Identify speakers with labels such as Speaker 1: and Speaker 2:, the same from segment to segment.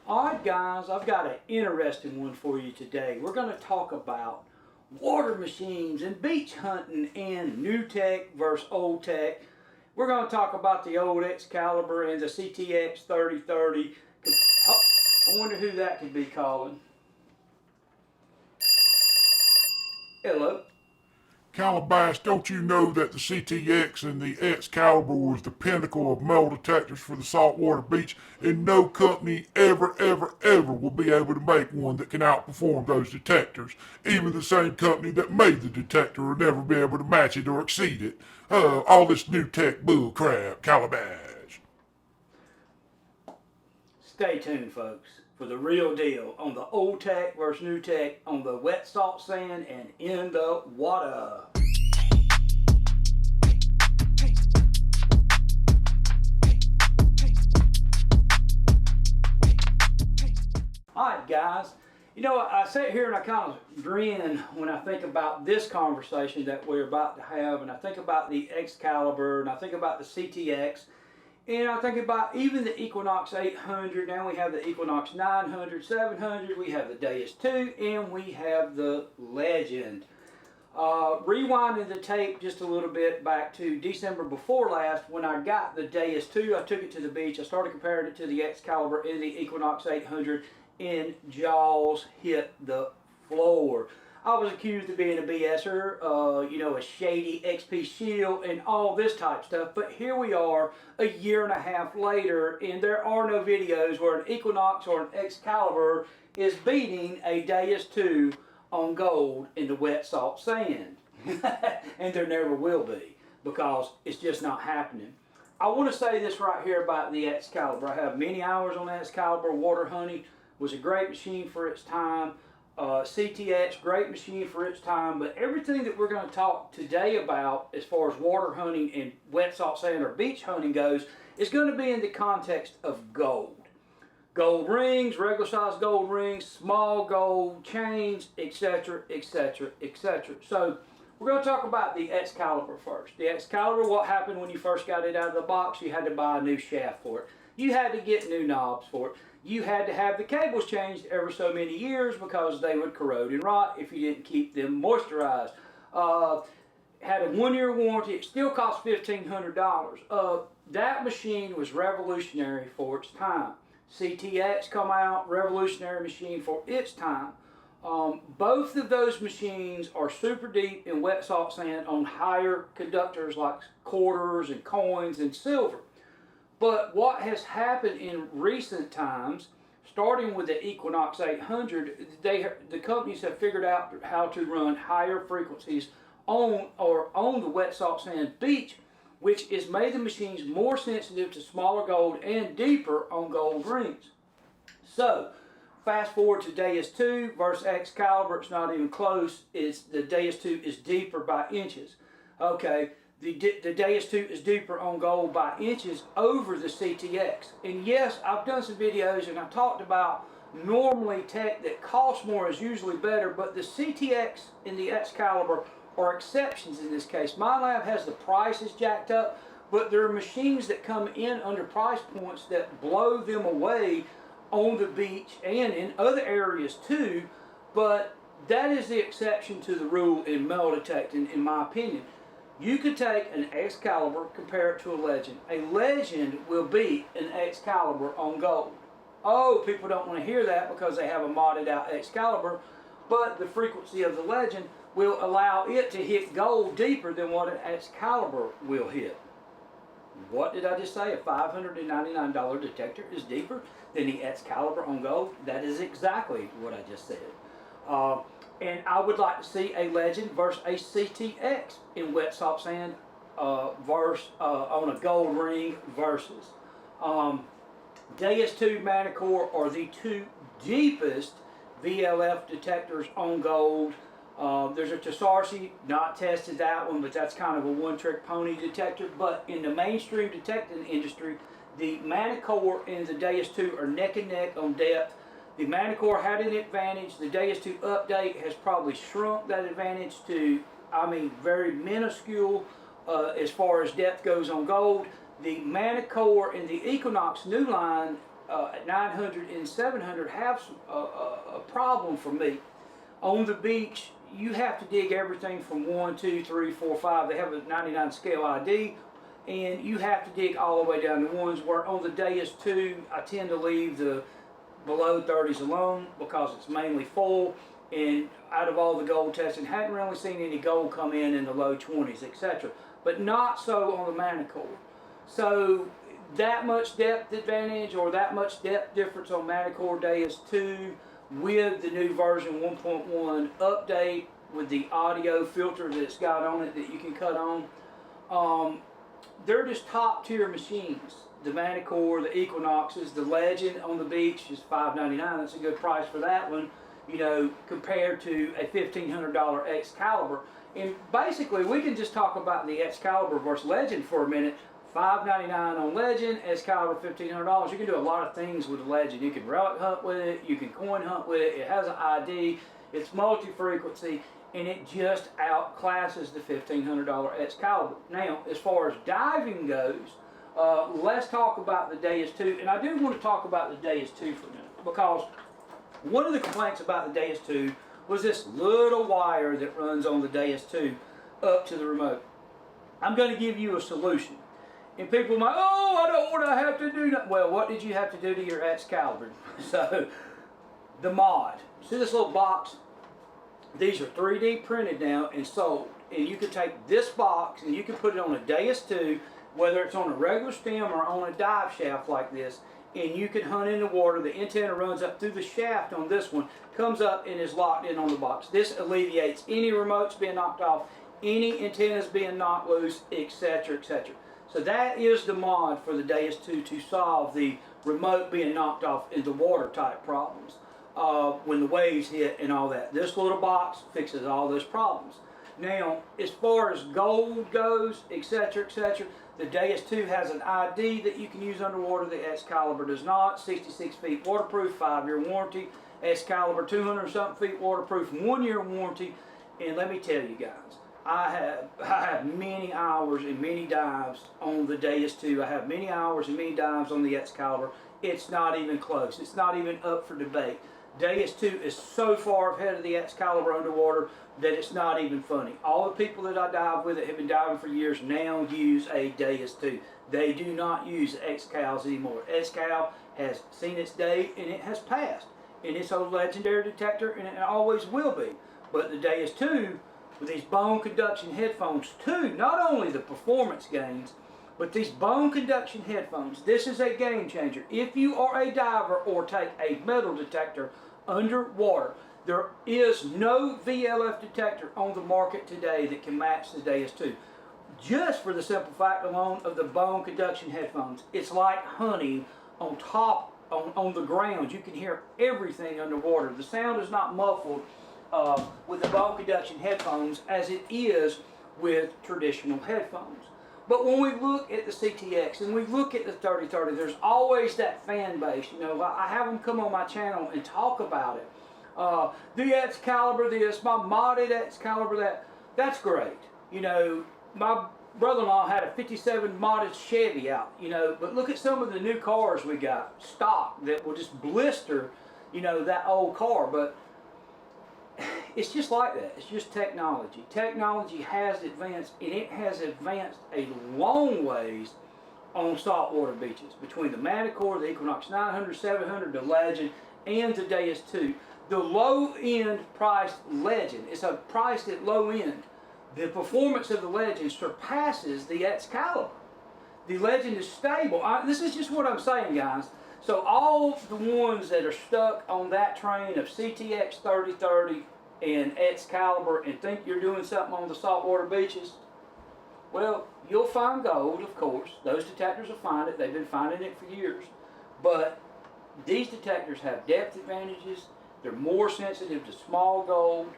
Speaker 1: Alright guys, I've got an interesting one for you today. We're going to talk about water machines and beach hunting and new tech versus old tech. We're going to talk about the old Excalibur and the CTX 3030. Oh, I wonder who that could be calling. Hello.
Speaker 2: Calabash, don't you know that the CTX and the Excalibur was the pinnacle of metal detectors for the saltwater beach, and no company ever will be able to make one that can outperform those detectors. Even the same company that made the detector will never be able to match it or exceed it. All this new tech bull crap, Calabash.
Speaker 1: Stay tuned, folks, for the real deal on the old tech versus new tech on the wet salt sand and in the water. Alright guys, you know, I sit here and I kind of grin when I think about this conversation that we're about to have, and I think about the Excalibur, and I think about the CTX, and I think about even the Equinox 800. Now we have the Equinox 900, 700, we have the Deus 2, and we have the Legend. Rewinding the tape just a little bit back to December before last, when I got the Deus 2, I took it to the beach. I started comparing it to the Excalibur and the Equinox 800, and jaws hit the floor. I was accused of being a BSer, you know, a shady XP shield and all this type stuff, but here we are a year and a half later, and there are no videos where an Equinox or an Excalibur is beating a Deus 2 on gold in the wet salt sand. And there never will be, because it's just not happening. I want to say this right here about the Excalibur. I have many hours on the Excalibur. Water hunting was a great machine for its time. CTX, great machine for its time, but everything that we're going to talk today about as far as water hunting and wet salt sand or beach hunting goes is going to be in the context of gold. Gold rings, regular size gold rings, small gold chains, etc., etc., etc. So we're going to talk about the Excalibur first. The Excalibur, what happened when you first got it out of the box? You had to buy a new shaft for it. You had to get new knobs for it. You had to have the cables changed every so many years because they would corrode and rot if you didn't keep them moisturized. Had a 1-year warranty. It still cost $1,500. That machine was revolutionary for its time. CTX come out, revolutionary machine for its time. Both of those machines are super deep in wet salt sand on higher conductors like quarters and coins and silver. But what has happened in recent times, starting with the Equinox 800, the companies have figured out how to run higher frequencies on the wet salt sand beach, which has made the machines more sensitive to smaller gold and deeper on gold rings. So, fast forward to Deus 2 versus Excalibur, it's not even close. The Deus 2 is deeper by inches. Okay. The Deus 2 is deeper on gold by inches over the CTX. And yes, I've done some videos and I talked about normally tech that costs more is usually better, but the CTX and the Excalibur are exceptions in this case. My lab has the prices jacked up, but there are machines that come in under price points that blow them away on the beach and in other areas too, but that is the exception to the rule in metal detecting, in my opinion. You could take an Excalibur, compare it to a Legend. A Legend will beat an Excalibur on gold. Oh, people don't want to hear that because they have a modded out Excalibur, but the frequency of the Legend will allow it to hit gold deeper than what an Excalibur will hit. What did I just say? A $599 detector is deeper than the Excalibur on gold? That is exactly what I just said. And I would like to see a Legend versus a CTX in wet salt sand on a gold ring versus. Deus 2 Manticore are the two deepest VLF detectors on gold. There's a Tesarci, not tested that one, but that's kind of a one-trick pony detector. But in the mainstream detecting industry, the Manticore and the Deus 2 are neck and neck on depth. The Manticore had an advantage. The Deus 2 update has probably shrunk that advantage to, I mean, very minuscule as far as depth goes on gold. The Manticore and the Equinox new line at 900 and 700 have a problem for me. On the beach, you have to dig everything from 1, 2, 3, 4, 5. They have a 99 scale ID, and you have to dig all the way down to ones. Where on the Deus 2, I tend to leave the below 30s alone because it's mainly full. And out of all the gold testing, hadn't really seen any gold come in the low 20s, etc. But not so on the Manticore. So that much depth advantage or that much depth difference on Manticore Deus 2 with the new version 1.1 update with the audio filter that it's got on it that you can cut on. They're just top tier machines. The Manticore, the Equinoxes, the Legend on the beach is $5.99. That's a good price for that one, you know, compared to a $1,500 Excalibur. And basically, we can just talk about the Excalibur versus Legend for a minute. $5.99 on Legend, Excalibur $1,500. You can do a lot of things with the Legend. You can relic hunt with it, you can coin hunt with it. It has an ID, it's multi-frequency, and it just outclasses the $1,500 Excalibur. Now, as far as diving goes, let's talk about the Deus 2, and I do want to talk about the Deus 2 for a minute, because one of the complaints about the Deus 2 was this little wire that runs on the Deus 2 up to the remote. I'm going to give you a solution. And people might, oh, I don't want to have to do that. Well, what did you have to do to your Excalibur? So, the mod. See this little box? These are 3D printed now and sold. And you can take this box and you can put it on a Deus 2, whether it's on a regular stem or on a dive shaft like this, and you can hunt in the water. The antenna runs up through the shaft on this one, comes up and is locked in on the box. This alleviates any remotes being knocked off, any antennas being knocked loose, etc., etc. So that is the mod for the Deus 2 to solve the remote being knocked off in the water type problems when the waves hit and all that. This little box fixes all those problems. Now, as far as gold goes, etc., etc., the Deus 2 has an ID that you can use underwater. The Excalibur does not. 66 feet waterproof, 5-year warranty. Excalibur 200 something feet waterproof, 1-year warranty. And let me tell you guys, I have many hours and many dives on the Deus 2. I have many hours and many dives on the Excalibur. It's not even close. It's not even up for debate. Deus 2 is so far ahead of the Excalibur underwater that it's not even funny. All the people that I dive with that have been diving for years now use a Deus 2. They do not use Excals anymore. Excal has seen its day and it has passed. And it's a legendary detector and it always will be. But the Deus 2, with these bone conduction headphones too, not only the performance gains, but these bone conduction headphones, this is a game changer. If you are a diver or take a metal detector underwater, there is no VLF detector on the market today that can match the Deus 2. Just for the simple fact alone of the bone conduction headphones. It's like hunting on top, on the ground. You can hear everything underwater. The sound is not muffled with the bone conduction headphones as it is with traditional headphones. But when we look at the CTX and we look at the 3030, there's always that fan base. You know, I have them come on my channel and talk about it. The Excalibur this, my modded Excalibur that. That's great. You know, my brother-in-law had a 57 modded Chevy out, you know, but look at some of the new cars we got, stock, that will just blister, you know, that old car. But it's just like that. It's just technology. Technology has advanced, and it has advanced a long ways on saltwater beaches. Between the Manticore, the Equinox 900, 700, the Legend, and the Deus 2. The low-end priced Legend is priced at low end. The performance of the Legend surpasses the Excalibur. The Legend is stable. This is just what I'm saying, guys. So all the ones that are stuck on that train of CTX 3030 and Excalibur and think you're doing something on the saltwater beaches, well, you'll find gold, of course. Those detectors will find it. They've been finding it for years. But these detectors have depth advantages. They're more sensitive to small gold.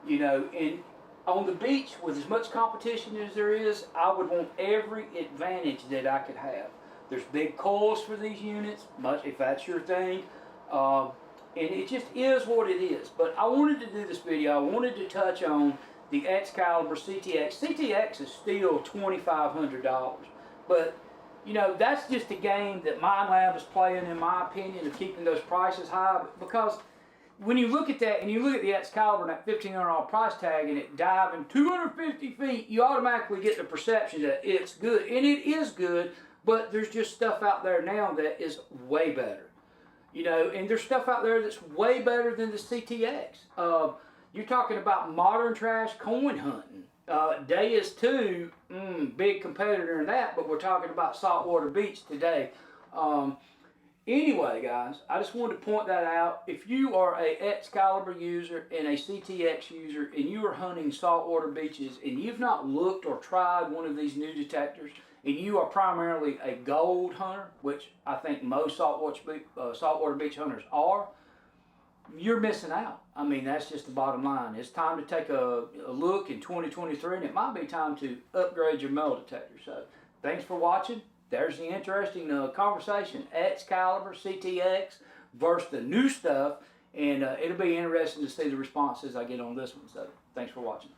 Speaker 1: You know, and on the beach with as much competition as there is, I would want every advantage that I could have. There's big coils for these units, if that's your thing. And it just is what it is. But I wanted to do this video. I wanted to touch on the Excalibur CTX. CTX is still $2,500. But you know, that's just a game that Mind Lab is playing, in my opinion, of keeping those prices high. Because when you look at that, and you look at the Excalibur and that $1,500 price tag, and it diving 250 feet, you automatically get the perception that it's good, and it is good. But there's just stuff out there now that is way better, you know. And there's stuff out there that's way better than the CTX. You're talking about modern trash coin hunting. Deus 2, big competitor in that, but we're talking about saltwater beach today. Anyway, guys, I just wanted to point that out. If you are a Excalibur user and a CTX user, and you are hunting saltwater beaches, and you've not looked or tried one of these new detectors, and you are primarily a gold hunter, which I think most saltwater beach hunters are, you're missing out. I mean, that's just the bottom line. It's time to take a look in 2023, and it might be time to upgrade your metal detector. So, thanks for watching. There's the interesting conversation. Excalibur, CTX versus the new stuff, and it'll be interesting to see the responses I get on this one. So, thanks for watching.